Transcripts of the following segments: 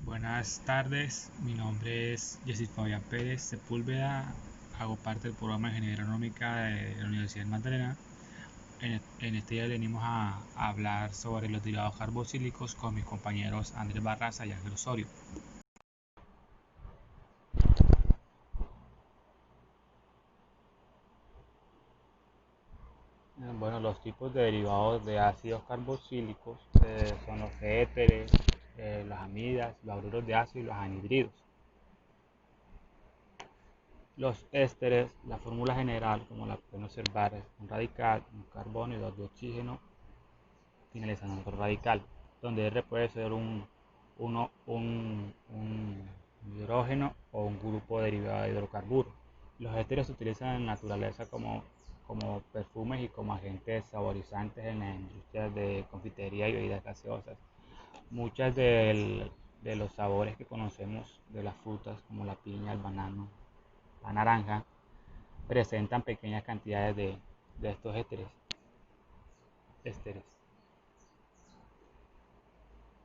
Buenas tardes, mi nombre es Jesús Fabián Pérez Sepúlveda, hago parte del programa de Ingeniería Agronómica de la Universidad de Magdalena. En este día venimos a hablar sobre los derivados carboxílicos con mis compañeros Andrés Barraza y Ángel Osorio. Bueno, los tipos de derivados de ácidos carboxílicos son los éteres, las amidas, los haluro de ácido y los anhidridos. Los ésteres, la fórmula general, como la pueden observar, es un radical, un carbono y dos de oxígeno, finalizando en otro radical, donde R puede ser un hidrógeno o un grupo derivado de hidrocarburos. Los ésteres se utilizan en la naturaleza como perfumes y como agentes saborizantes en las industrias de confitería y bebidas gaseosas. Muchas de los sabores que conocemos de las frutas, como la piña, el banano, la naranja, presentan pequeñas cantidades de estos ésteres.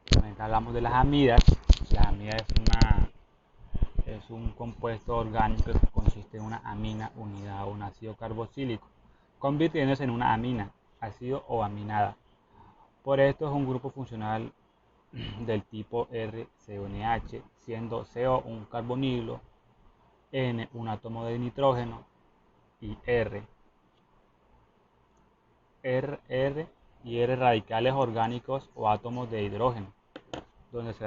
También hablamos de las amidas. La amida es un compuesto orgánico que consiste en una amina unida a un ácido carboxílico, convirtiéndose en una amina, ácido o aminada. Por esto es un grupo funcional del tipo RCONH, siendo CO un carbonilo, N un átomo de nitrógeno y R y R radicales orgánicos o átomos de hidrógeno.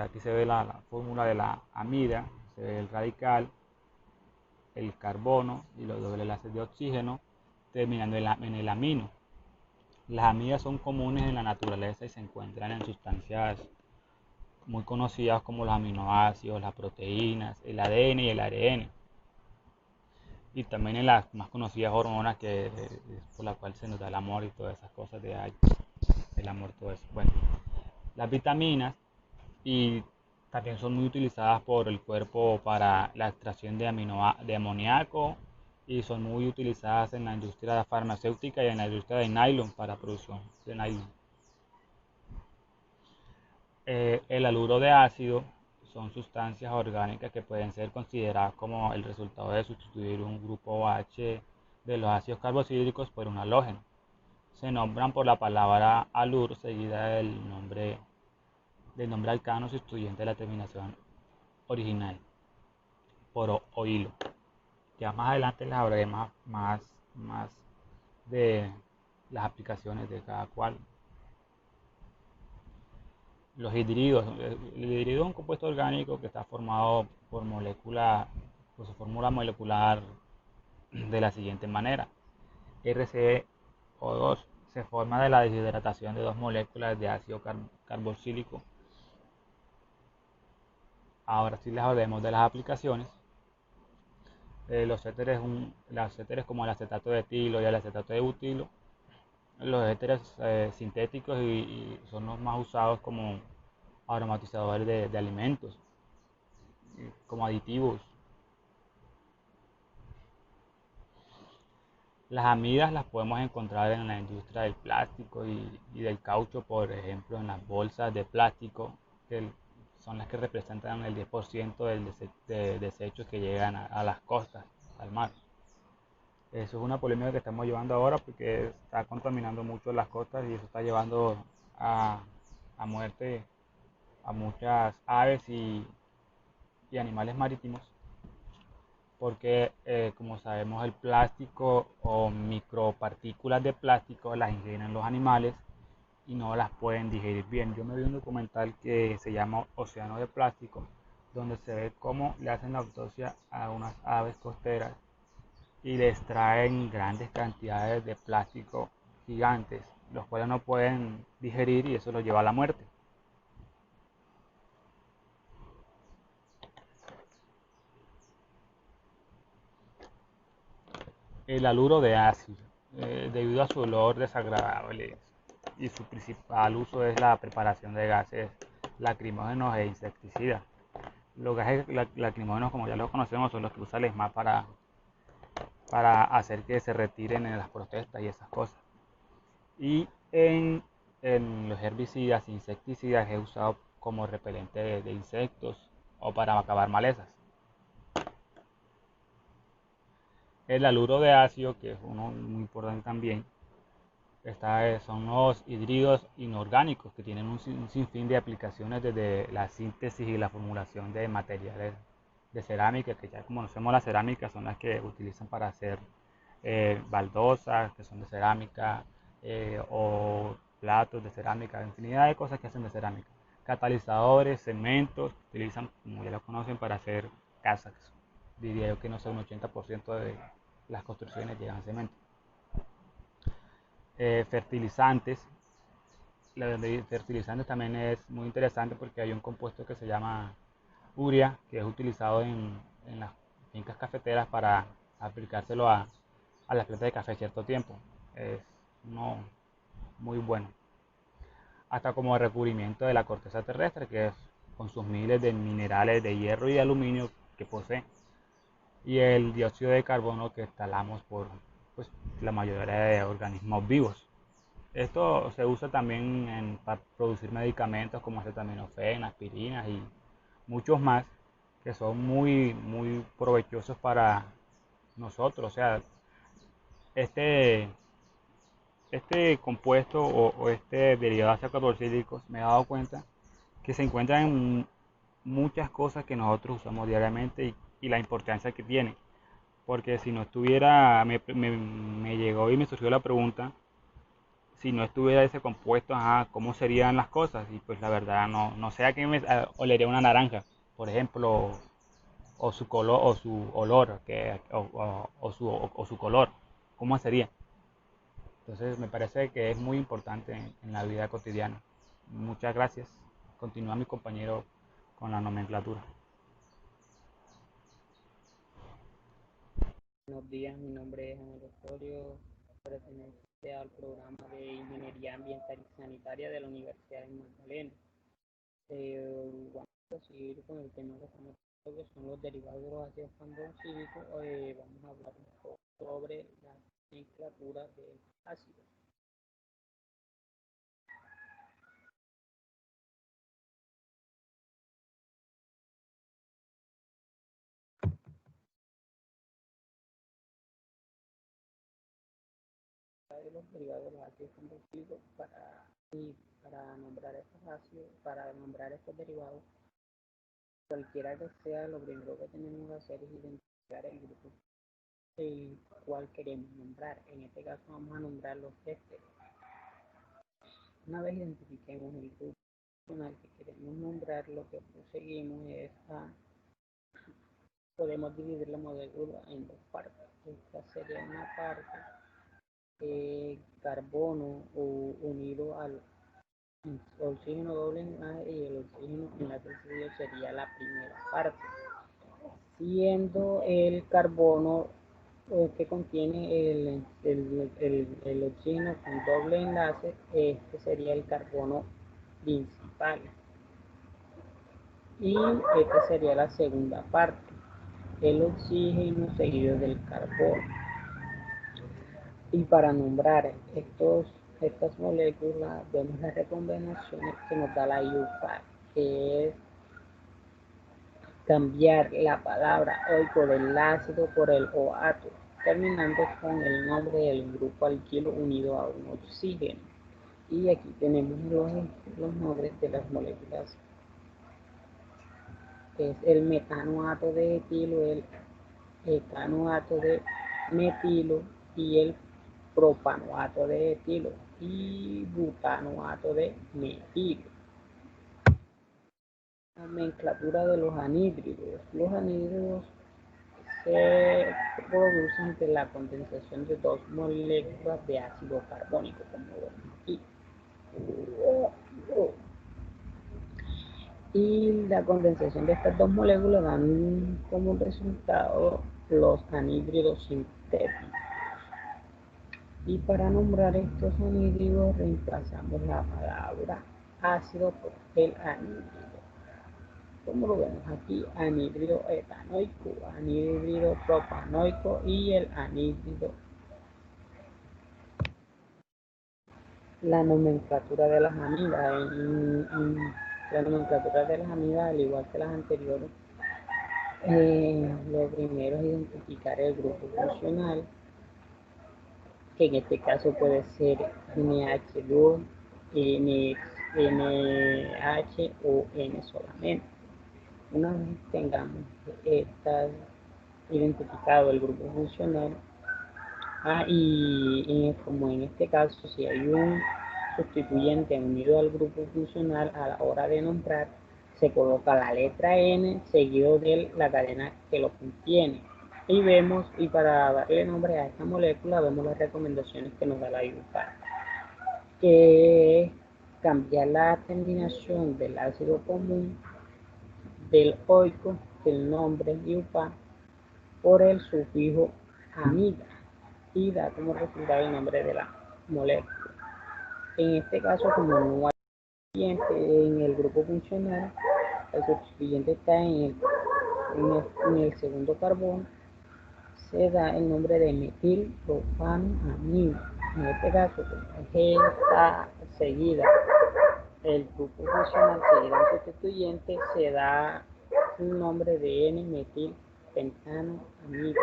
Aquí se ve la fórmula de la amida, se ve el radical, el carbono y los dobles enlaces de oxígeno, terminando en el amino. Las amidas son comunes en la naturaleza y se encuentran en sustancias muy conocidas como los aminoácidos, las proteínas, el ADN y el ARN. Y también en las más conocidas hormonas que por la cual se nos da el amor y todas esas cosas el amor, todo eso. Bueno, las vitaminas y también son muy utilizadas por el cuerpo para la extracción de amoníaco y son muy utilizadas en la industria farmacéutica y en la industria de nylon para producción de nylon. El haluro de ácido son sustancias orgánicas que pueden ser consideradas como el resultado de sustituir un grupo OH de los ácidos carboxílicos por un halógeno. Se nombran por la palabra halur seguida del nombre alcano sustituyente de la terminación original por o hilo. Ya más adelante les hablaré más de las aplicaciones de cada cual. Los hidridos. El hidrido es un compuesto orgánico que está formado por su fórmula molecular de la siguiente manera. RCO2 se forma de la deshidratación de dos moléculas de ácido carboxílico. Ahora sí les hablemos de las aplicaciones. Los éteres como el acetato de etilo y el acetato de butilo. Los éteres sintéticos y son los más usados como aromatizadores de alimentos, como aditivos. Las amidas las podemos encontrar en la industria del plástico y del caucho, por ejemplo, en las bolsas de plástico, que son las que representan el 10% de desechos que llegan a las costas, al mar. Eso es una polémica que estamos llevando ahora porque está contaminando mucho las costas y eso está llevando a muerte a muchas aves y animales marítimos, porque como sabemos el plástico o micropartículas de plástico las ingieren los animales y no las pueden digerir bien. Yo me vi un documental que se llama Océano de Plástico, donde se ve cómo le hacen la autopsia a unas aves costeras y les traen grandes cantidades de plástico gigantes, los cuales no pueden digerir y eso los lleva a la muerte. El haluro de ácido, debido a su olor desagradable y su principal uso es la preparación de gases lacrimógenos e insecticidas. Los gases lacrimógenos, como ya los conocemos, son los que usa el ESMAD para hacer que se retiren en las protestas y esas cosas. Y en los herbicidas, insecticidas, es usado como repelente de insectos o para acabar malezas. El haluro de ácido, que es uno muy importante también, son los hídridos inorgánicos que tienen un sinfín de aplicaciones desde la síntesis y la formulación de materiales de cerámica, que ya conocemos las cerámicas, son las que utilizan para hacer baldosas, que son de cerámica, o platos de cerámica, infinidad de cosas que hacen de cerámica. Catalizadores, cementos, utilizan, como ya lo conocen, para hacer casas. Diría yo que no sé, un 80% de las construcciones llevan cemento. Fertilizantes. Los fertilizantes también es muy interesante porque hay un compuesto que se llama urea, que es utilizado en las fincas cafeteras para aplicárselo a las plantas de café cierto tiempo. Es uno muy bueno. Hasta como recubrimiento de la corteza terrestre, que es con sus miles de minerales de hierro y de aluminio que posee. Y el dióxido de carbono que exhalamos por pues, la mayoría de organismos vivos. Esto se usa también para producir medicamentos como acetaminofén, aspirinas y muchos más que son muy provechosos para nosotros. O sea, este, este compuesto o este derivado de ácidos carboxílicos me he dado cuenta que se encuentran en muchas cosas que nosotros usamos diariamente y la importancia que tiene. Porque si no estuviera, me llegó y me surgió la pregunta, si no estuviera ese compuesto, ajá, ¿cómo serían las cosas? Y pues la verdad no sé a qué me olería una naranja, por ejemplo, o su color, o su olor, o su color, ¿cómo sería? Entonces me parece que es muy importante en la vida cotidiana. Muchas gracias. Continúa mi compañero con la nomenclatura. Buenos días, mi nombre es Ángel Osorio, pertenece al programa de Ingeniería Ambiental y Sanitaria de la Universidad de Magdalena. Vamos a seguir con el tema que estamos hablando, que son los derivados de los ácidos carboxílicos. Vamos a hablar un poco sobre la nomenclatura de ácidos. De los derivados de los ácidos carboxílicos para nombrar estos ácidos, para nombrar estos derivados, cualquiera que sea, lo primero que tenemos que hacer es identificar el grupo el cual queremos nombrar. En este caso vamos a nombrar los ésteres. Una vez identifiquemos el grupo funcional que queremos nombrar, lo que proseguimos es podemos dividir la molécula en dos partes. Esta sería una parte carbono unido al oxígeno doble enlace y el oxígeno enlace sería la primera parte, siendo el carbono que contiene el oxígeno con doble enlace. Este sería el carbono principal y esta sería la segunda parte, el oxígeno seguido del carbono. Y para nombrar estas moléculas vemos las recombinaciones que nos da la IUPAC, que es cambiar la palabra oico del ácido por el oato, terminando con el nombre del grupo alquilo unido a un oxígeno. Y aquí tenemos los nombres de las moléculas. Es el metanoato de etilo, el etanoato de metilo y el propanoato de etilo y butanoato de metilo. Nomenclatura de los anhídridos. Los anhídridos se producen de la condensación de dos moléculas de ácido carbónico, como vemos aquí. Y la condensación de estas dos moléculas dan como resultado los anhídridos sintéticos. Y para nombrar estos anhídridos reemplazamos la palabra ácido por el anhídrido. Como lo vemos aquí, anhídrido etanoico, anhídrido propanoico y el anhídrido. La nomenclatura de las amidas. La nomenclatura de las amidas, al igual que las anteriores, lo primero es identificar el grupo funcional, que en este caso puede ser NH2, NH o N solamente. Una vez tengamos identificado el grupo funcional, y como en este caso, si hay un sustituyente unido al grupo funcional, a la hora de nombrar, se coloca la letra N seguido de la cadena que lo contiene. Y para darle nombre a esta molécula, vemos las recomendaciones que nos da la IUPAC, que es cambiar la terminación del ácido común del oico del nombre IUPAC por el sufijo amida y da como resultado el nombre de la molécula. En este caso, como no hay sustituyente en el grupo funcional, el sustituyente está en el segundo carbón, se da el nombre de metilpropanamida. En este caso, como está seguida el grupo funcional, seguida el sustituyente, se da un nombre de N-metilpentanoamida.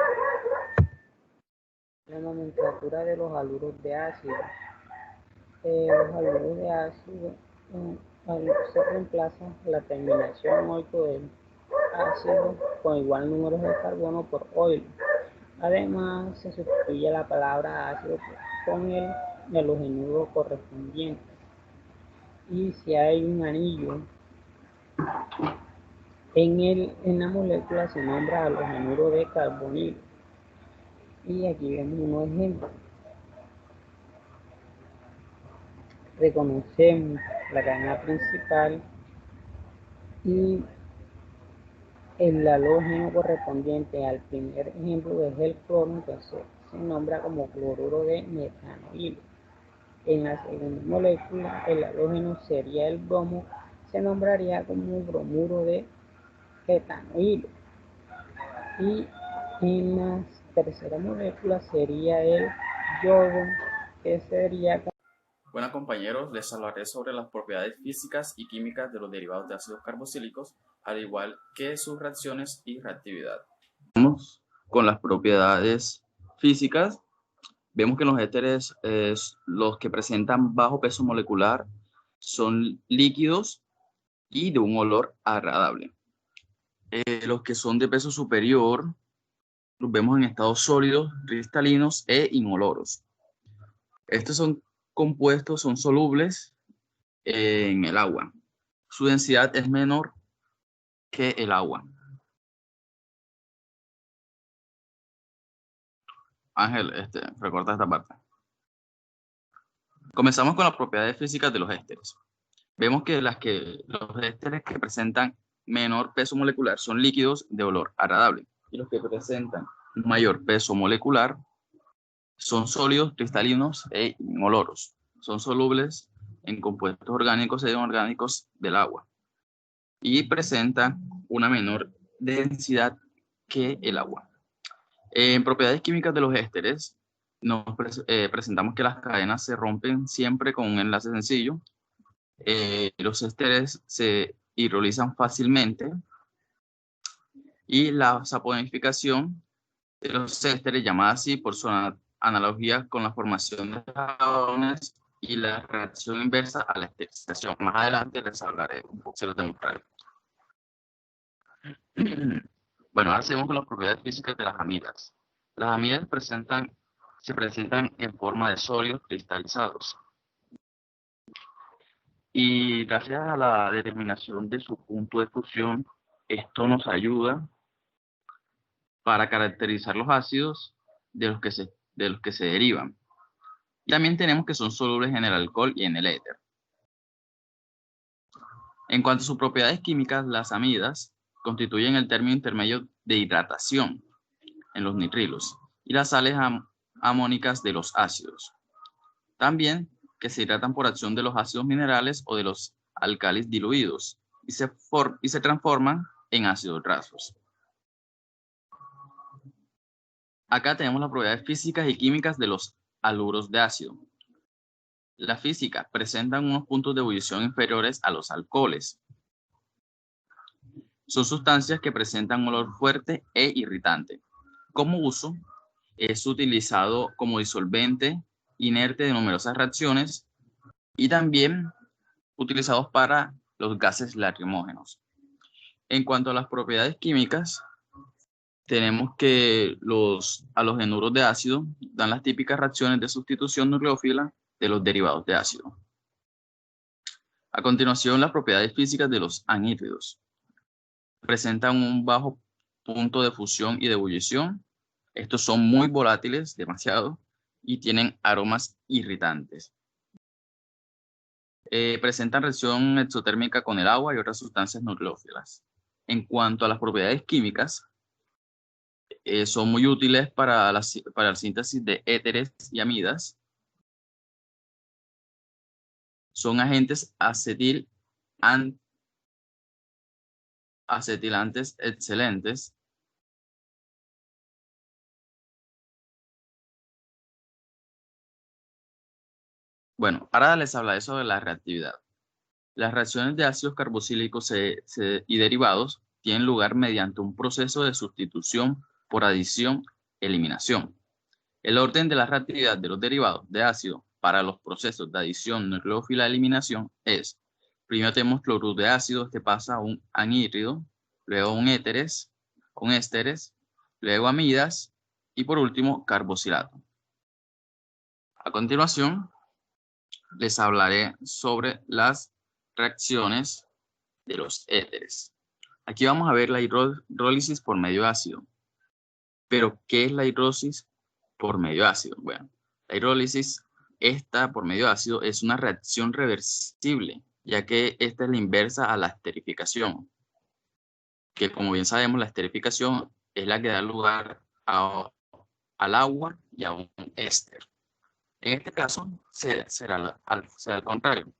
La nomenclatura de los haluros de ácido. Los haluros de ácido, se reemplaza la terminación oico del ácido con igual número de carbono por oilo. Además, se sustituye la palabra ácido con el halogenuro correspondiente. Y si hay un anillo en la molécula, se nombra halogenuro de carbonilo. Y aquí vemos unos ejemplos. Reconocemos la cadena principal y el halógeno correspondiente al primer ejemplo es el cloro, entonces se nombra como cloruro de metanoilo. En la segunda molécula, el halógeno sería el bromo, se nombraría como bromuro de etanoilo. Y en la tercera molécula sería el yodo, que sería... Bueno, compañeros, les hablaré sobre las propiedades físicas y químicas de los derivados de ácidos carboxílicos, al igual que sus reacciones y reactividad. Vamos con las propiedades físicas. Vemos que los éteres, los que presentan bajo peso molecular, son líquidos y de un olor agradable. Los que son de peso superior, los vemos en estados sólidos, cristalinos e inoloros. Estos compuestos son solubles en el agua. Su densidad es menor que el agua. Ángel, recorta esta parte. Comenzamos con las propiedades físicas de los ésteres. Vemos que los ésteres que presentan menor peso molecular son líquidos de olor agradable, y los que presentan un mayor peso molecular son sólidos, cristalinos e inoloros. Son solubles en compuestos orgánicos e inorgánicos del agua y presentan una menor densidad que el agua. En propiedades químicas de los ésteres, presentamos que las cadenas se rompen siempre con un enlace sencillo. Los ésteres se hidrolizan fácilmente y la saponificación de los ésteres, llamada así por su analogía con la formación de jabones y la reacción inversa a la esterilización. Más adelante les hablaré un poco, se los demostraré. Bueno, ahora seguimos con las propiedades físicas de las amidas. Las amidas se presentan en forma de sólidos cristalizados. Y gracias a la determinación de su punto de fusión, esto nos ayuda para caracterizar los ácidos de los que se derivan. Y también tenemos que son solubles en el alcohol y en el éter. En cuanto a sus propiedades químicas, las amidas constituyen el término intermedio de hidratación en los nitrilos y las sales amónicas de los ácidos. También que se hidratan por acción de los ácidos minerales o de los álcalis diluidos y se transforman en ácidos grasos. Acá tenemos las propiedades físicas y químicas de los haluros de ácido. La física presentan unos puntos de ebullición inferiores a los alcoholes Son sustancias que presentan un olor fuerte e irritante. Como uso, es utilizado como disolvente inerte de numerosas reacciones y también utilizados para los gases lacrimógenos. En cuanto a las propiedades químicas, tenemos que los halogenuros de ácido dan las típicas reacciones de sustitución nucleófila de los derivados de ácido. A continuación, las propiedades físicas de los anhídridos. Presentan un bajo punto de fusión y de ebullición. Estos son muy volátiles, demasiado, y tienen aromas irritantes. Presentan reacción exotérmica con el agua y otras sustancias nucleófilas. En cuanto a las propiedades químicas, son muy útiles para la síntesis de éteres y amidas. Son agentes acetilantes excelentes. Bueno, ahora les hablaré sobre la reactividad. Las reacciones de ácidos carboxílicos y derivados tienen lugar mediante un proceso de sustitución por adición-eliminación. El orden de la reactividad de los derivados de ácido para los procesos de adición nucleófila-eliminación es: primero tenemos cloruro de ácido, este pasa a un anhídrido, luego un ésteres, luego amidas y por último carboxilato. A continuación, les hablaré sobre las reacciones de los éteres. Aquí vamos a ver la hidrólisis por medio ácido. Pero, ¿qué es la hidrólisis por medio ácido? Bueno, la hidrólisis, esta por medio ácido, es una reacción reversible, ya que esta es la inversa a la esterificación, que como bien sabemos, la esterificación es la que da lugar al agua y a un éster. En este caso, será al contrario.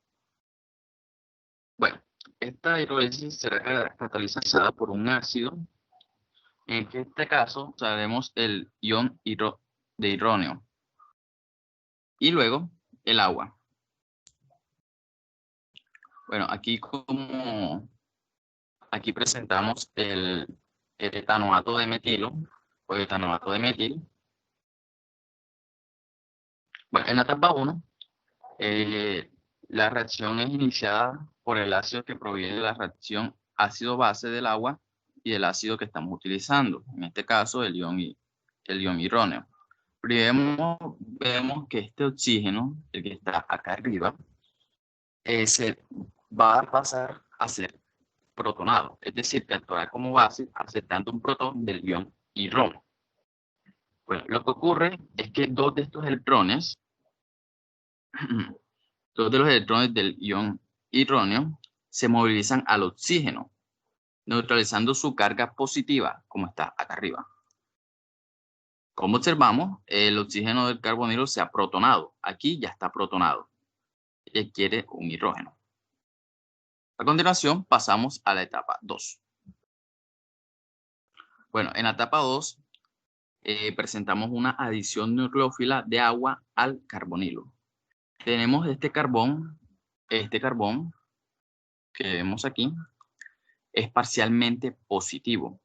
Bueno, esta hidrólisis será catalizada por un ácido. En este caso, usaremos el ion de hidrógeno. Y luego, el agua. Bueno, aquí presentamos el etanoato de metilo o etanoato de metil. Bueno, en la etapa 1, la reacción es iniciada por el ácido que proviene de la reacción ácido-base del agua y del ácido que estamos utilizando. En este caso, el ion hidrógeno. Vemos que este oxígeno, el que está acá arriba, se va a pasar a ser protonado, es decir, que actuará como base aceptando un protón del ion hidrógeno. Bueno, lo que ocurre es que dos de estos electrones, dos de los electrones del ion hidrógeno, se movilizan al oxígeno, neutralizando su carga positiva, como está acá arriba. Como observamos, el oxígeno del carbonilo se ha protonado. Aquí ya está protonado. Y adquiere un hidrógeno. A continuación, pasamos a la etapa 2. Bueno, en la etapa 2 presentamos una adición nucleófila de agua al carbonilo. Tenemos este carbón que vemos aquí, es parcialmente positivo,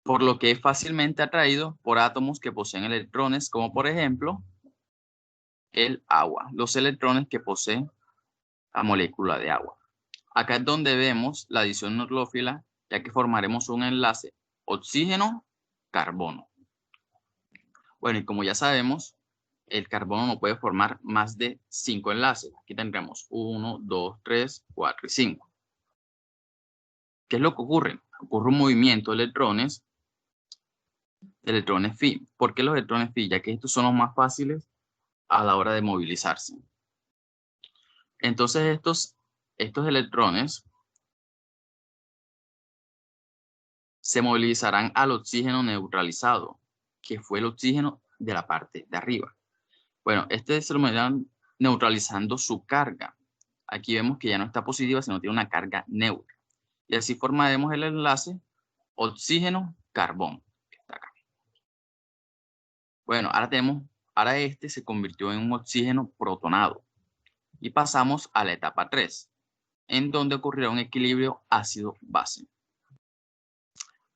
por lo que es fácilmente atraído por átomos que poseen electrones, como por ejemplo el agua, los electrones que posee la molécula de agua. Acá es donde vemos la adición nucleófila, ya que formaremos un enlace oxígeno-carbono. Bueno, y como ya sabemos, el carbono no puede formar más de 5 enlaces. Aquí tendremos 1, 2, 3, 4 y 5. ¿Qué es lo que ocurre? Ocurre un movimiento de electrones phi. ¿Por qué los electrones phi? Ya que estos son los más fáciles a la hora de movilizarse. Entonces estos electrones se movilizarán al oxígeno neutralizado, que fue el oxígeno de la parte de arriba. Bueno, se lo irán neutralizando su carga. Aquí vemos que ya no está positiva, sino tiene una carga neutra. Y así formaremos el enlace oxígeno-carbón, que está acá. Bueno, ahora este se convirtió en un oxígeno protonado. Y pasamos a la etapa 3. en donde ocurrirá un equilibrio ácido-base.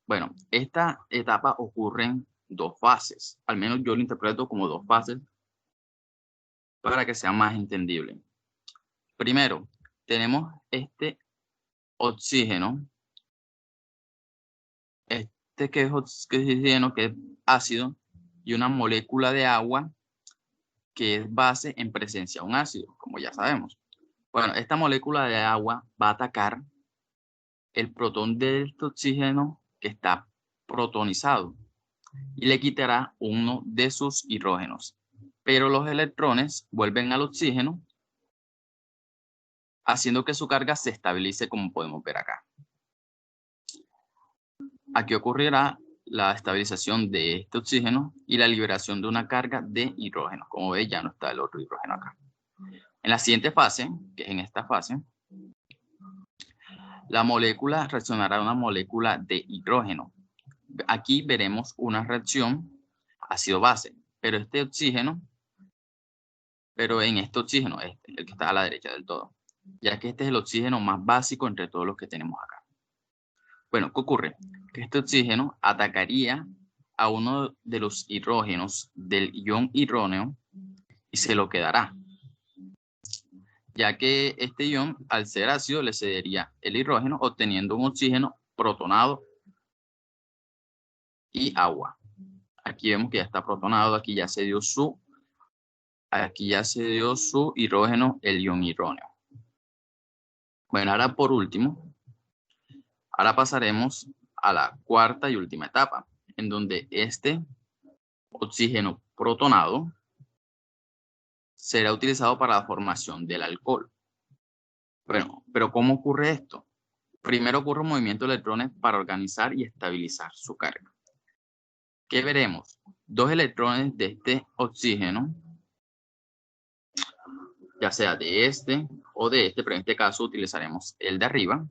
Bueno, esta etapa ocurre en dos fases, al menos yo lo interpreto como dos fases para que sea más entendible. Primero, tenemos este oxígeno, que es oxígeno, que es ácido, y una molécula de agua que es base en presencia de un ácido, como ya sabemos. Bueno, esta molécula de agua va a atacar el protón de este oxígeno que está protonizado y le quitará uno de sus hidrógenos. Pero los electrones vuelven al oxígeno, haciendo que su carga se estabilice, como podemos ver acá. Aquí ocurrirá la estabilización de este oxígeno y la liberación de una carga de hidrógeno. Como ven, ya no está el otro hidrógeno acá. En la siguiente fase, que es en esta fase, la molécula reaccionará a una molécula de hidrógeno. Aquí veremos una reacción ácido-base, pero en este oxígeno, el que está a la derecha del todo, ya que este es el oxígeno más básico entre todos los que tenemos acá. Bueno, ¿qué ocurre? Que este oxígeno atacaría a uno de los hidrógenos del ion hidrógeno y se lo quedará, ya que este ion, al ser ácido, le cedería el hidrógeno, obteniendo un oxígeno protonado y agua. Aquí vemos que ya está protonado, aquí ya se dio su hidrógeno, el ion hidrógeno. Bueno, ahora por último, ahora pasaremos a la cuarta y última etapa, en donde este oxígeno protonado será utilizado para la formación del alcohol. Bueno, pero ¿cómo ocurre esto? Primero ocurre un movimiento de electrones para organizar y estabilizar su carga. ¿Qué veremos? Dos electrones de este oxígeno, ya sea de este o de este, pero en este caso utilizaremos el de arriba,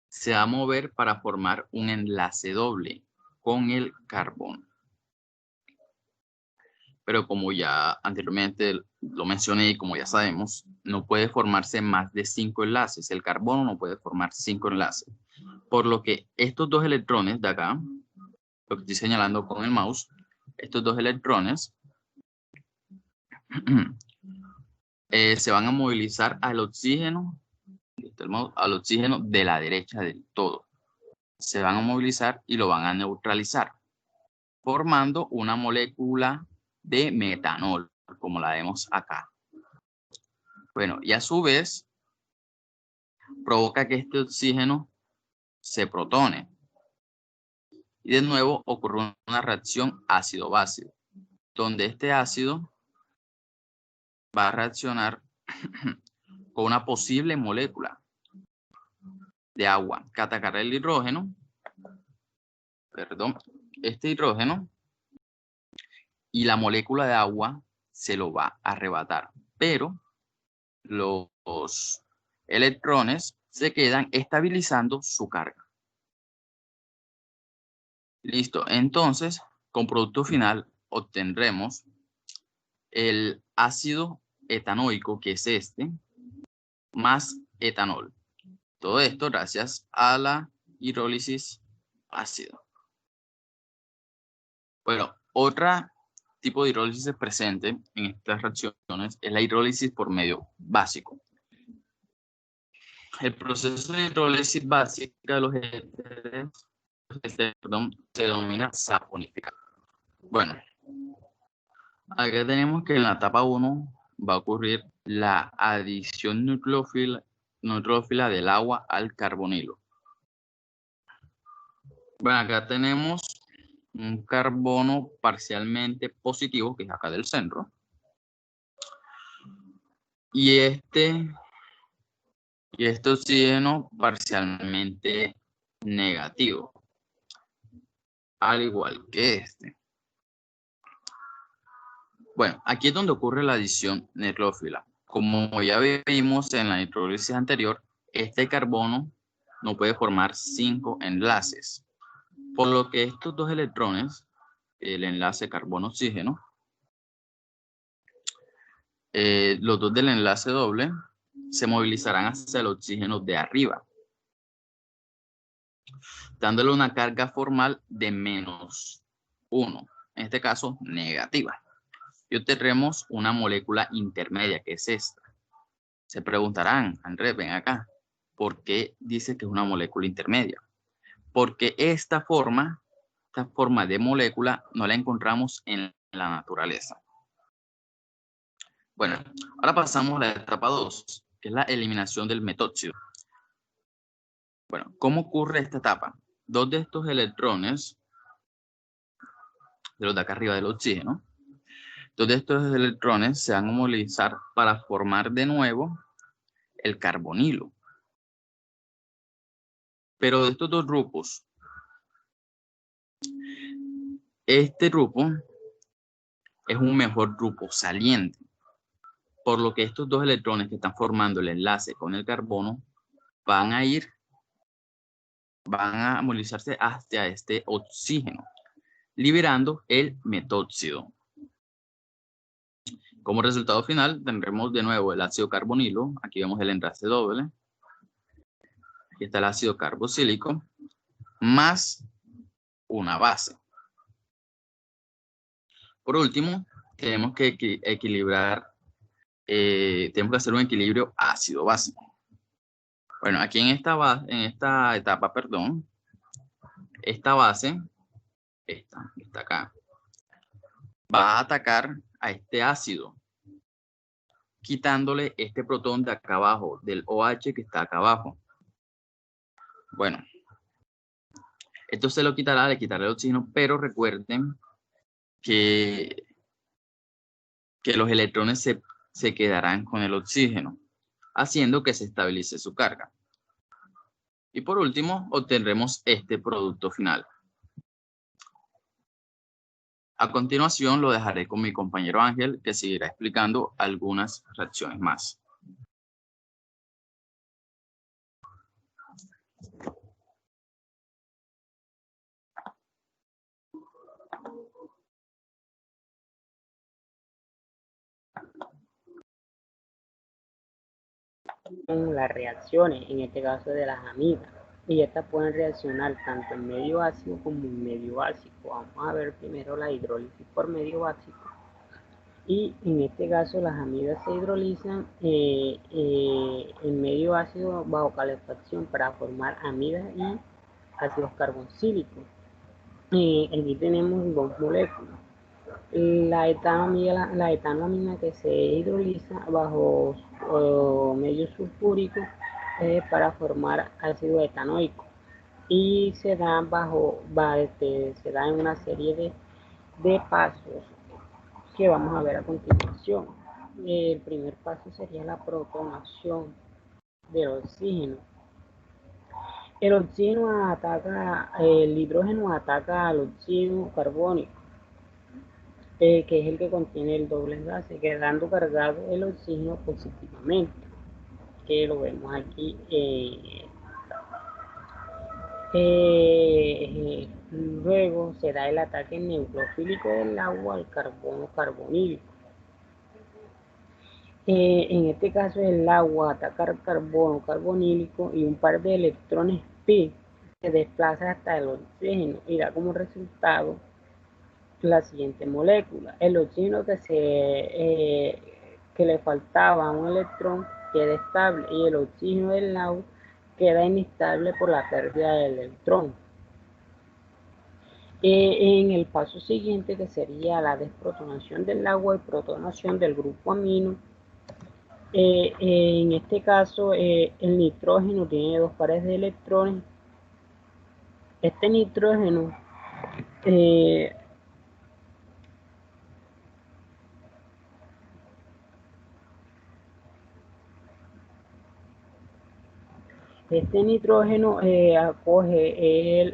se va a mover para formar un enlace doble con el carbono. Pero como ya anteriormente lo mencioné y como ya sabemos, no puede formarse más de 5 enlaces. El carbono no puede formar 5 enlaces. Por lo que estos dos electrones de acá, lo que estoy señalando con el mouse, estos dos electrones se van a movilizar al oxígeno de la derecha del todo. Se van a movilizar y lo van a neutralizar, formando una molécula de metanol, como la vemos acá. Bueno, y a su vez, provoca que este oxígeno se protone. Y de nuevo ocurre una reacción ácido-base, donde este ácido va a reaccionar con una posible molécula de agua que atacará el hidrógeno, este hidrógeno, y la molécula de agua se lo va a arrebatar, pero los electrones se quedan estabilizando su carga. Listo, entonces, con producto final obtendremos el ácido etanoico, que es este, más etanol. Todo esto gracias a la hidrólisis ácido. Bueno, otro tipo de hidrólisis presente en estas reacciones es la hidrólisis por medio básico. El proceso de hidrólisis básica de los éteres se denomina saponificación. Bueno, acá tenemos que en la etapa 1 va a ocurrir la adición nucleófila del agua al carbonilo. Bueno, acá tenemos un carbono parcialmente positivo, que es acá del centro. Y este oxígeno parcialmente negativo, al igual que este. Bueno, aquí es donde ocurre la adición nucleófila. Como ya vimos en la hidrólisis anterior, este carbono no puede formar 5 enlaces. Por lo que estos dos electrones, el enlace carbono-oxígeno, los dos del enlace doble, se movilizarán hacia el oxígeno de arriba, dándole una carga formal de -1, en este caso negativa. Y obtendremos una molécula intermedia, que es esta. Se preguntarán, Andrés, ven acá, ¿por qué dice que es una molécula intermedia? Porque esta forma de molécula no la encontramos en la naturaleza. Bueno, ahora pasamos a la etapa 2, que es la eliminación del metóxido. Bueno, ¿cómo ocurre esta etapa? Dos de estos electrones, de los de acá arriba del oxígeno, dos de estos electrones se van a movilizar para formar de nuevo el carbonilo. Pero de estos dos grupos, este grupo es un mejor grupo saliente, por lo que estos dos electrones que están formando el enlace con el carbono van a movilizarse hacia este oxígeno, liberando el metóxido. Como resultado final tendremos de nuevo el ácido carbonilo. Aquí vemos el enlace doble. Aquí está el ácido carboxílico más una base. Por último, tenemos que equilibrar, tenemos que hacer un equilibrio ácido-base. Bueno, aquí en esta etapa, perdón, esta base, esta acá, va a atacar a este ácido, quitándole este protón de acá abajo, del OH que está acá abajo. Bueno, esto se lo quitará, le quitará el oxígeno, pero recuerden que los electrones se quedarán con el oxígeno, haciendo que se estabilice su carga. Y por último, obtendremos este producto final. A continuación lo dejaré con mi compañero Ángel, que seguirá explicando algunas reacciones más. Con las reacciones, en este caso de las amidas, y estas pueden reaccionar tanto en medio ácido como en medio básico. Vamos a ver primero la hidrólisis por medio básico, y en este caso las amidas se hidrolizan en medio ácido bajo calefacción para formar amidas y ácidos carboxílicos. Aquí tenemos dos moléculas. La etanoamina que se hidroliza bajo medio sulfúrico para formar ácido etanoico, y se da se da en una serie de pasos que vamos a ver a continuación. El primer paso sería la protonación del oxígeno. El hidrógeno ataca al oxígeno carbónico, que es el que contiene el doble enlace, quedando cargado el oxígeno positivamente, que lo vemos aquí. Luego se da el ataque neutrofílico del agua al carbono carbonílico. En este caso el agua ataca al carbono carbonílico y un par de electrones pi se desplaza hasta el oxígeno y da como resultado la siguiente molécula. El oxígeno que le faltaba a un electrón queda estable, y el oxígeno del lado queda inestable por la pérdida del electrón. En el paso siguiente, que sería la desprotonación del agua y protonación del grupo amino, en este caso el nitrógeno tiene dos pares de electrones. Este nitrógeno acoge el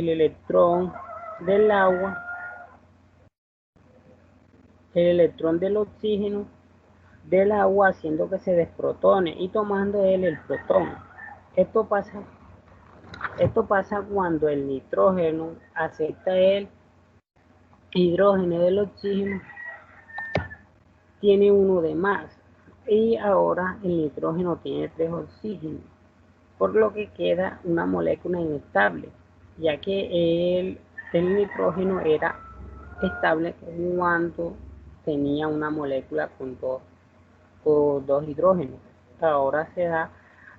electrón del agua, el electrón del oxígeno del agua, haciendo que se desprotone y tomando él el protón. Esto pasa cuando el nitrógeno acepta el hidrógeno del oxígeno, tiene uno de más. Y ahora el nitrógeno tiene 3 oxígenos, por lo que queda una molécula inestable, ya que el nitrógeno era estable cuando tenía una molécula con dos hidrógenos. Ahora se da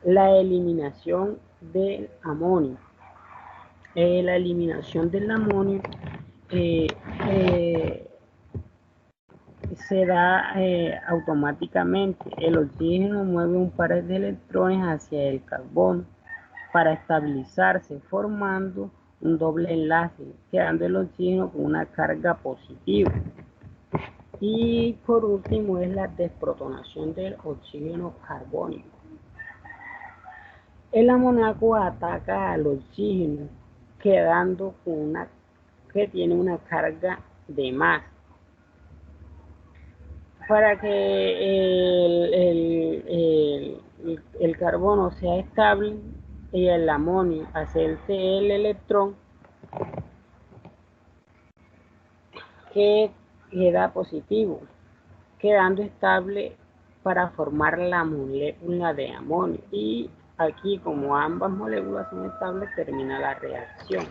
la eliminación del amonio. La eliminación del amonio eh, eh, se da automáticamente. El oxígeno mueve un par de electrones hacia el carbono para estabilizarse, formando un doble enlace, quedando el oxígeno con una carga positiva. Y por último es la desprotonación del oxígeno carbónico. El amoníaco ataca al oxígeno, quedando con que tiene una carga de más. Para que el carbono sea estable y el amonio acerque el electrón que queda positivo, quedando estable para formar la molécula de amonio. Y aquí, como ambas moléculas son estables, termina la reacción.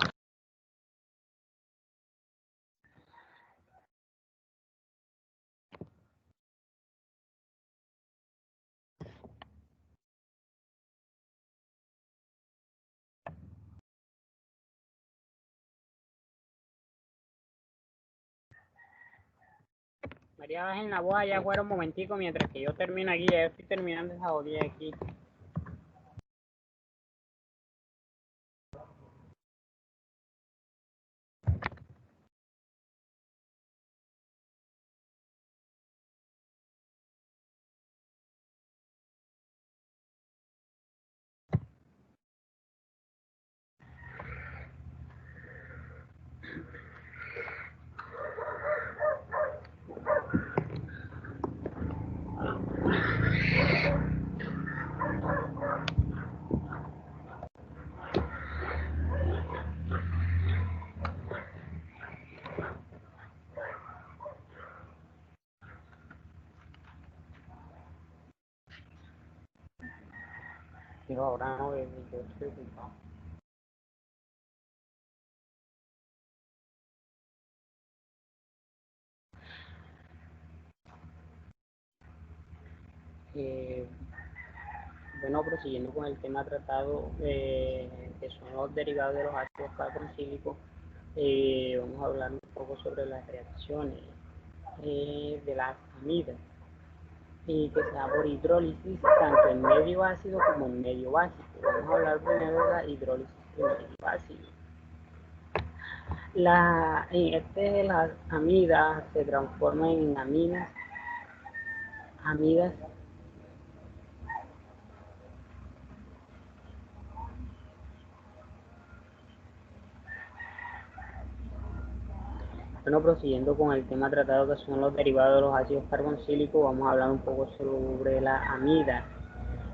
María, bajen la voz allá afuera un momentico mientras que yo termino aquí. Ya estoy terminando esa jodida aquí. Pero ahora no, yo estoy ocupado. Bueno, prosiguiendo con el tema tratado, que son los derivados de los ácidos carboxílicos, vamos a hablar un poco sobre las reacciones de las amidas, y que se da por hidrólisis tanto en medio ácido como en medio básico. Vamos a hablar primero de la hidrólisis en medio ácido. Las amidas se transforman en amidas Bueno, prosiguiendo con el tema tratado que son los derivados de los ácidos carboxílicos, vamos a hablar un poco sobre la amida.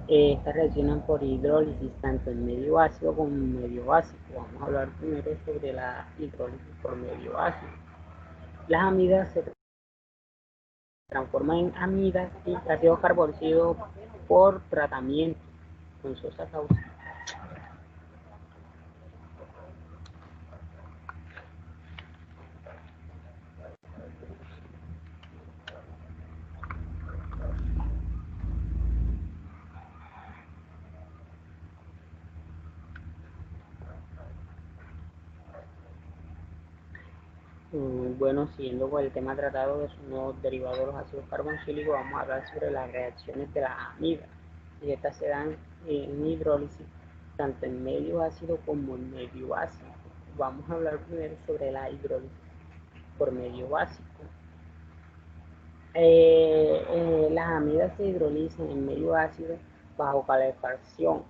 Estas reaccionan por hidrólisis tanto en medio ácido como en medio básico. Vamos a hablar primero sobre la hidrólisis por medio ácido. Las amidas se transforman en amidas y ácidos carboxílicos por tratamiento con sosa cáustica. Bueno, siguiendo con el tema tratado que son los derivados de los ácidos carboxílicos, vamos a hablar sobre las reacciones de las amidas. Y estas se dan en hidrólisis tanto en medio ácido como en medio básico. Vamos a hablar primero sobre la hidrólisis por medio básico. Las amidas se hidrolizan en medio ácido bajo calefacción,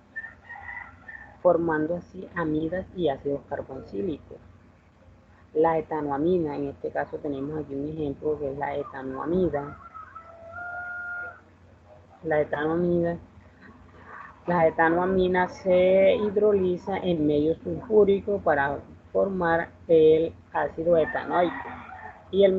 formando así amidas y ácidos carboxílicos. La etanoamina, en este caso tenemos aquí un ejemplo que es la etanoamida. La etanoamina se hidroliza en medio sulfúrico para formar el ácido etanoico. Y el